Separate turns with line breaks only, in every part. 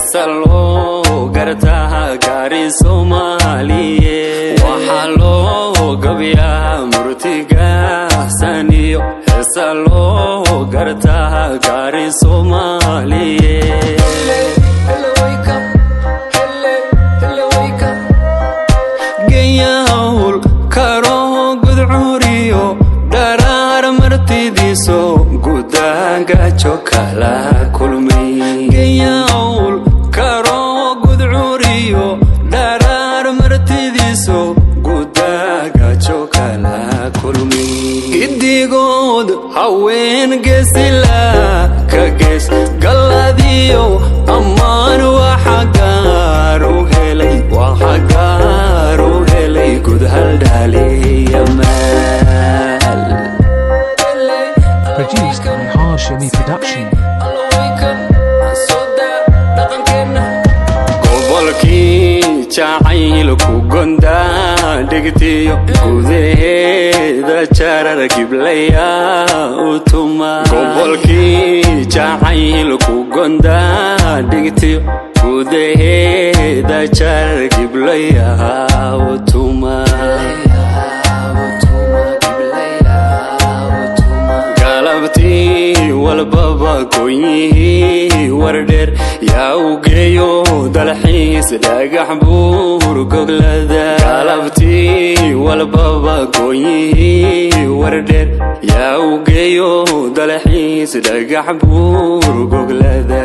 heesalo gartaha gaari Soomaaliyeed waxaa loo gabiyaa murtiga saniyo heesalo gartaha gaari Soomaaliyeed geeyawl karo gudcuriyo daraar martidiiso gudaanga jokala kulmay geeyawl karo gudcuriyo daraar martidiiso gudaanga jokala kulmay idigood haween geesila ka gees galadiyo ammaan waxa gaaru helay waxa gaaru helay gud hal dhaliyamal
produced by Harshimi Production.
gobolkii jacayl ku gonda dhigtiyo gudaheeda jarar giblaya utuma gobolkii jacayl ku gonda dhigtiyo gudaheeda jarar giblaya utuma galabtii walbaba goyihii wardheer yaa u geeyo dalxiis dhagax buur goglada galabtii walbaba goyihii wardheer yaa u geeyo dalxiis dhagax buur goglada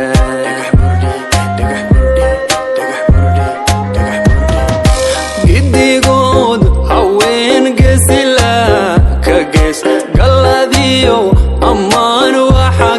gidigood haween geesila ka gees galadiyo ammaan waxa